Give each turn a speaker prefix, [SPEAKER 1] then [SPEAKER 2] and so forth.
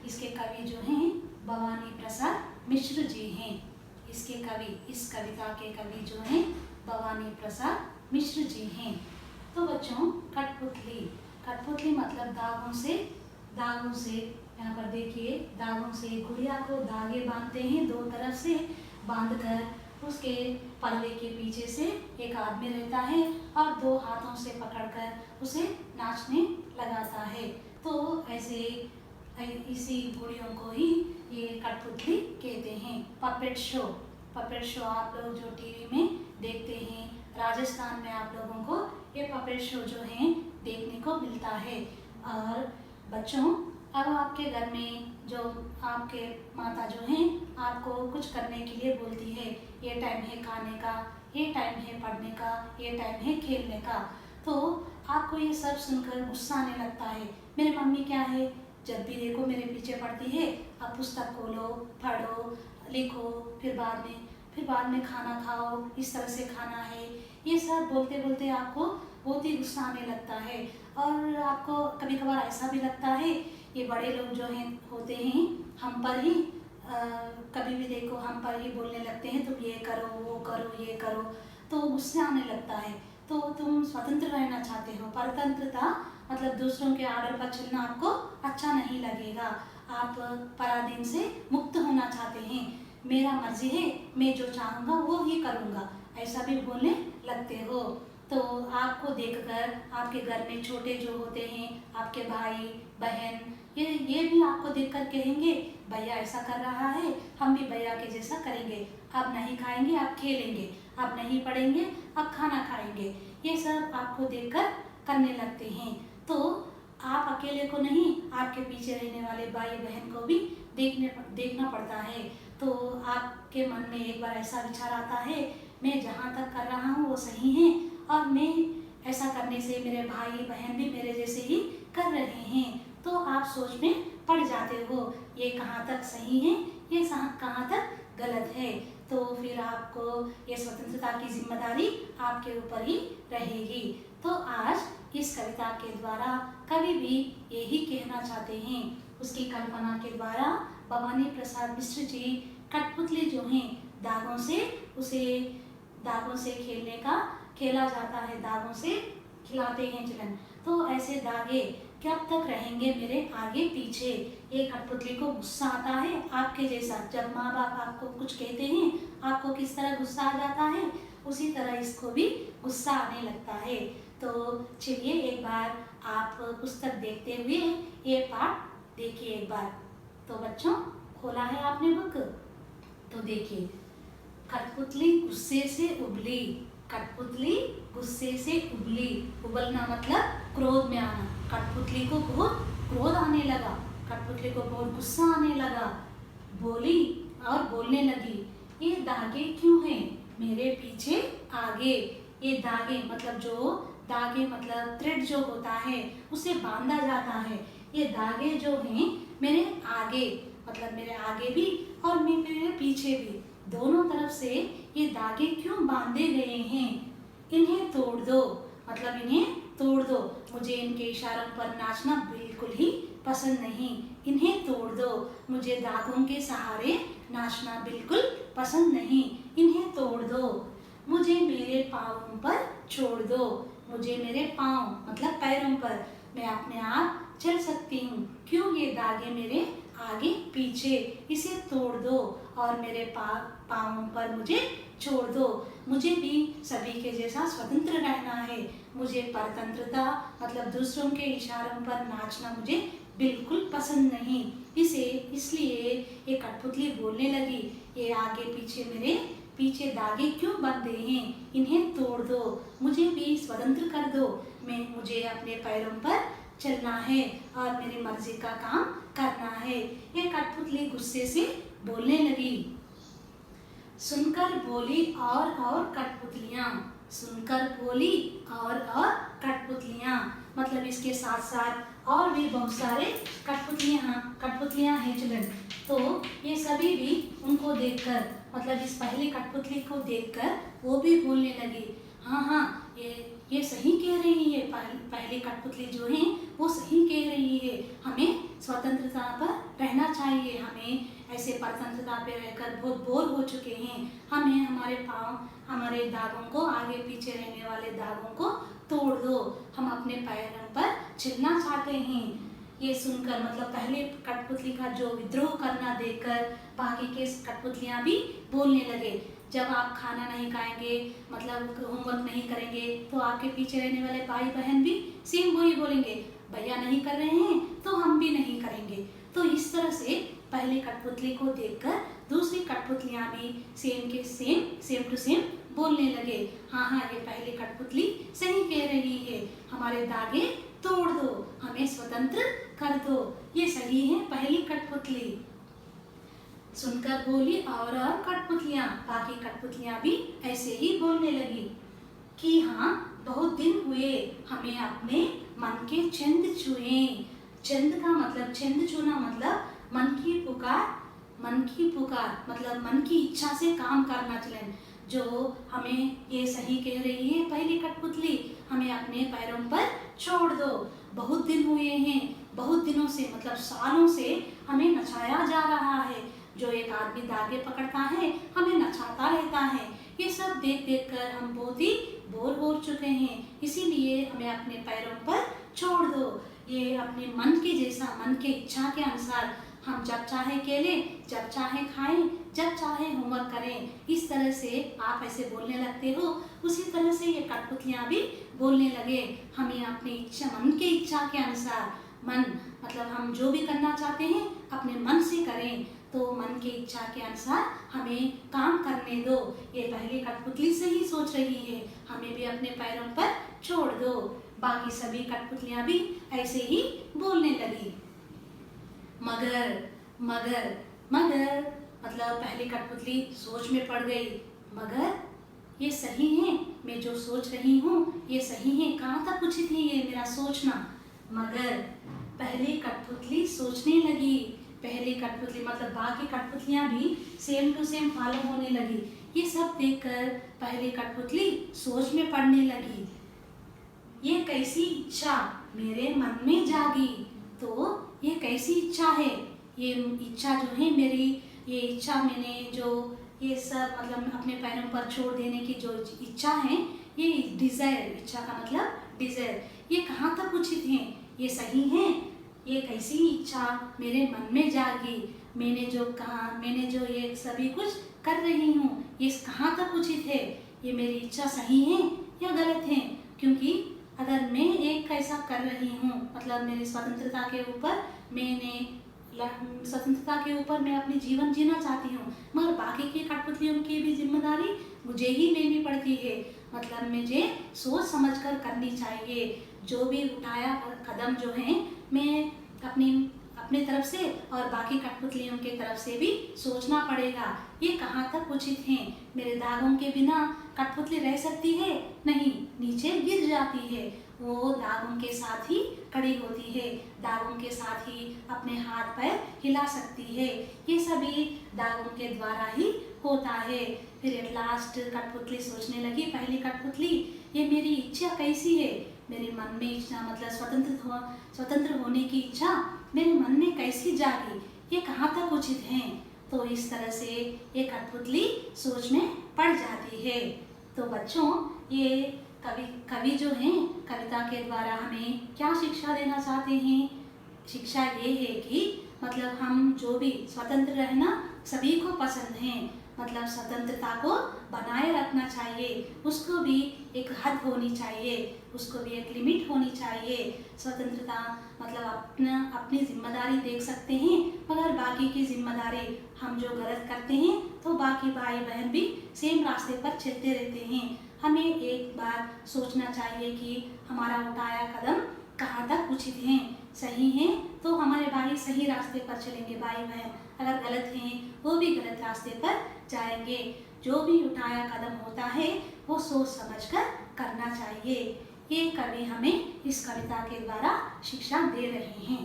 [SPEAKER 1] इसके कवि जो हैं भवानी प्रसाद मिश्र जी हैं। इसके कवि, इस कविता के कवि जो हैं भवानी प्रसाद मिश्र जी हैं। तो बच्चों, कठपुतली, कठपुतली मतलब दागों से यहाँ पर देखिए, दागों से गुड़िया को धागे बांधते हैं, दो तरफ से बांधकर उसके पल्ले के पीछे से एक आदमी रहता है और दो हाथों से पकड़कर उसे नाचने लगाता है। तो ऐसे इसी गुड़ियों को ही ये कठपुतली कहते हैं। पपेट शो आप लोग जो टीवी में देखते हैं, राजस्थान में आप लोगों को ये पपेट शो जो है देखने को मिलता है। और बच्चों, अब आपके घर में जो आपके माता जो हैं आपको कुछ करने के लिए बोलती है, ये टाइम है खाने का, ये टाइम है पढ़ने का, ये टाइम है खेलने का, तो आपको ये सब सुनकर गुस्सा आने लगता है। मेरी मम्मी क्या है, जब भी देखो मेरे पीछे पड़ती है, अब पुस्तक खोलो, पढ़ो, लिखो, फिर बाद में खाना खाओ, इस तरह से खाना है, ये सब बोलते बोलते आपको बहुत ही गुस्सा आने लगता है। और आपको कभी कभार ऐसा भी लगता है, ये बड़े लोग जो हैं होते हैं हम पर ही कभी भी देखो हम पर ही बोलने लगते हैं, तुम ये करो, वो करो, ये करो, तो गुस्सा आने लगता है। तो तुम स्वतंत्र रहना चाहते हो। परतंत्रता मतलब दूसरों के आर्डर पर चलना आपको अच्छा नहीं लगेगा। आप पराधीन से मुक्त होना चाहते हैं। मेरा मर्जी है, मैं जो चाहूँगा वो ही करूँगा, ऐसा भी बोलने लगते हो। तो आपको देखकर आपके घर में छोटे जो होते हैं, आपके भाई बहन, ये भी आपको देखकर कहेंगे, भैया ऐसा कर रहा है, हम भी भैया के जैसा करेंगे। अब नहीं खाएंगे, अब खेलेंगे, अब नहीं पढ़ेंगे, अब खाना खाएंगे। ये सब आपको देखकर करने लगते हैं। तो आप अकेले को नहीं, आपके पीछे रहने वाले भाई बहन को भी देखना पड़ता है। तो आपके मन में एक बार ऐसा विचार आता है, मैं जहाँ तक कर रहा हूँ वो सही है, और मैं ऐसा करने से मेरे भाई बहन भी मेरे जैसे ही कर रहे हैं। तो आप सोच में पड़ जाते हो, ये कहाँ तक सही है, ये कहाँ तक गलत है। तो फिर आपको ये स्वतंत्रता की जिम्मेदारी आपके ऊपर ही रहेगी। तो आज इस कविता के द्वारा कवि भी यही कहना चाहते हैं। उसकी कल्पना के द्वारा भवानी प्रसाद मिश्र जी कठपुतली जो हैं दागों से खेला जाता है, दागों से खिलाते हैं चलन। तो ऐसे दागे कब तक रहेंगे मेरे आगे पीछे। एक कठपुतली को गुस्सा आता है आपके जैसा, जब माँ बाप आपको कुछ कहते हैं आपको किस तरह गुस्सा आ जाता है, उसी तरह इसको भी गुस्सा आने लगता है। तो चलिए एक बार आप पुस्तक देखते हुए ये पाठ देखिए एक बार। तो बच्चों, खोला है आपने बुक, तो देखिए, कठपुतली गुस्से से उबली, कठपुतली गुस्से से उबली, उबलना मतलब क्रोध में आना। कठपुतली को बहुत क्रोध आने लगा, कठपुतली को बहुत गुस्सा आने लगा। बोली और बोलने लगी, ये दागे क्यों हैं मेरे पीछे आगे। ये दागे मतलब थ्रेड जो होता है उसे बांधा जाता है। ये दागे जो हैं मेरे आगे मतलब मेरे आगे भी और मेरे पीछे भी, दोनों तरफ से ये धागे क्यों बांधे गए हैं। इन्हें तोड़ दो मतलब इन्हें तोड़ दो। मुझे इनके इशारों पर नाचना बिल्कुल ही पसंद नहीं। इन्हें तोड़ दो। मुझे धागों के सहारे नाचना बिल्कुल पसंद नहीं। इन्हें तोड़ दो। मुझे मेरे पाँवों पर छोड़ दो। मुझे मेरे पाँव मतलब पैरों पर, मैं अपने आप चल सकती हूँ। क्यों ये धागे मेरे आगे पीछे, इसे तोड़ दो और मेरे पाँवों पर मुझे छोड़ दो। मुझे भी सभी के जैसा स्वतंत्र रहना है। मुझे परतंत्रता मतलब दूसरों के इशारों पर नाचना मुझे बिल्कुल पसंद नहीं। इसलिए ये कठपुतली बोलने लगी, ये आगे पीछे मेरे पीछे धागे क्यों बंधे हैं, इन्हें तोड़ दो। मुझे भी स्वतंत्र कर दो। मुझे अपने पैरों पर चलना है और मेरी मर्जी का काम करना है। ये कठपुतली गुस्से से बोलने लगी। सुनकर बोली और कठपुतलियाँ, सुनकर बोली और कठपुतलियाँ मतलब इसके साथ साथ और भी बहुत सारे कठपुतलियाँ हैं चलन। तो ये सभी भी उनको देखकर मतलब इस पहली कठपुतली को देखकर वो भी बोलने लगी, हाँ ये सही कह रही है। पहली कठपुतली जो है वो सही कह रही है, हमें स्वतंत्रता पर रहना रहना चाहिए। हमें ऐसे परतंत्रता पे रहकर बहुत बोर हो चुके हैं। हमें हमारे पाँव, हमारे दागों को, आगे पीछे रहने वाले दागों को तोड़ दो। हम अपने पैरों पर चलना चाहते हैं। ये सुनकर मतलब पहले कठपुतली का जो विद्रोह करना देखकर बाकी के कठपुतलियाँ भी बोलने लगे। जब आप खाना नहीं खाएंगे, मतलब होमवर्क नहीं करेंगे, तो आपके पीछे रहने वाले भाई बहन भी सेम वही बोलेंगे, भैया नहीं कर रहे हैं तो हम भी नहीं करेंगे। तो इस तरह से पहले कठपुतली को देखकर दूसरी कठपुतलियाँ भी सेम टू सेम बोलने लगे, हाँ हाँ ये पहली कठपुतली सही कह रही है, हमारे दागे तोड़ दो, हमें स्वतंत्र कर दो, ये सही है पहली कठपुतली। सुनकर बोली और कठपुतलियाँ, बाकी कठपुतलियाँ भी ऐसे ही बोलने लगी कि हाँ बहुत दिन हुए हमें अपने मन के छंद छुए। छंद का मतलब, छंद छूना मतलब मन की पुकार मतलब मन की इच्छा से काम करना चलन। जो हमें ये सही कह रही है पहली कठपुतली, हमें अपने पैरों पर छोड़ दो। बहुत दिन हुए हैं, बहुत दिनों से मतलब सालों से हमें नचाया जा रहा है। जो एक आदमी धागे पकड़ता है हमें नचाता रहता है। ये सब देख देख कर हम बहुत ही बोर हो चुके हैं, इसीलिए हमें अपने पैरों पर छोड़ दो। ये अपने मन के जैसा, मन के इच्छा के अनुसार हम जब चाहे खेलें, जब चाहे खाएं, जब चाहे होमवर्क करें। इस तरह से आप ऐसे बोलने लगते हो, उसी तरह से ये कठपुतलियाँ भी बोलने लगे, हमें अपनी इच्छा, मन के इच्छा के अनुसार, मन मतलब हम जो भी करना चाहते हैं अपने मन से करें, तो मन की इच्छा के अनुसार हमें काम करने दो। ये पहली कठपुतली से ही सोच रही है, हमें भी अपने पैरों पर छोड़ दो। बाकी सभी कठपुतलियाँ भी ऐसे ही बोलने लगी। मगर मगर मगर मतलब पहली कठपुतली सोच में पड़ गई, मगर ये सही है, मैं जो सोच रही हूँ ये सही है, कहाँ तक उचित है ये मेरा सोचना। मगर पहली कठपुतली सोचने लगी, पहली कठपुतली मतलब बाकी कठपुतलियाँ भी सेम टू सेम फॉलो होने लगी। ये सब देखकर पहली कठपुतली सोच में पड़ने लगी, ये कैसी इच्छा मेरे मन में जागी, तो ये कैसी इच्छा है, ये इच्छा जो है मेरी, ये इच्छा मैंने जो ये सब मतलब अपने पैरों पर छोड़ देने की जो इच्छा है, ये डिज़ायर, इच्छा का मतलब डिज़ायर, ये कहाँ तक उचित है, ये सही है, ये कैसी इच्छा मेरे मन में जागी, मैंने जो कहा, मैंने जो ये सभी कुछ कर रही हूँ, ये कहाँ तक उचित है, ये मेरी इच्छा सही है या गलत है। क्योंकि अगर मैं एक ऐसा कर रही हूँ मतलब मेरी स्वतंत्रता के ऊपर, स्वतंत्रता के ऊपर मैं अपनी जीवन जीना चाहती हूँ, मगर बाकी की कठपुतलियों की भी जिम्मेदारी मुझे ही लेनी पड़ती है। मतलब मुझे सोच समझकर करनी चाहिए, जो भी उठाया कदम जो है मैं अपनी तरफ से और बाकी कठपुतलियों के तरफ से भी सोचना पड़ेगा, ये कहाँ तक उचित है। मेरे दागों के बिना कठपुतली रह सकती है? नहीं, नीचे गिर जाती है, वो दागों के साथ ही खड़ी होती है, दागों के साथ ही अपने हाथ पैर हिला सकती है, ये सभी दागों के द्वारा ही होता है। फिर एट लास्ट कठपुतली सोचने लगी, पहली कठपुतली, ये मेरी इच्छा कैसी है, मेरे मन में इच्छा मतलब स्वतंत्र होने की इच्छा मेरे मन में कैसी जागी, ये कहाँ तक उचित है। तो इस तरह से ये कठपुतली सोच में पड़ जाती है। तो बच्चों, ये कवि जो हैं कविता के द्वारा हमें क्या शिक्षा देना चाहते हैं? शिक्षा ये है कि मतलब हम जो भी स्वतंत्र रहना सभी को पसंद है, मतलब स्वतंत्रता को बनाए रखना चाहिए, उसको भी एक हद होनी चाहिए, उसको भी एक लिमिट होनी चाहिए। स्वतंत्रता मतलब अपनी जिम्मेदारी देख सकते हैं, मगर बाकी की जिम्मेदारी हम जो गलत करते हैं तो बाकी भाई बहन भी सेम रास्ते पर चलते रहते हैं। हमें एक बार सोचना चाहिए कि हमारा उठाया कदम कहाँ तक उचित है, सही है तो हमारे भाई सही रास्ते पर चलेंगे, भाई बहन अगर गलत हैं वो भी गलत रास्ते पर जाएंगे। जो भी उठाया कदम होता है वो सोच समझकर करना चाहिए। ये कवि हमें इस कविता के द्वारा शिक्षा दे रहे हैं।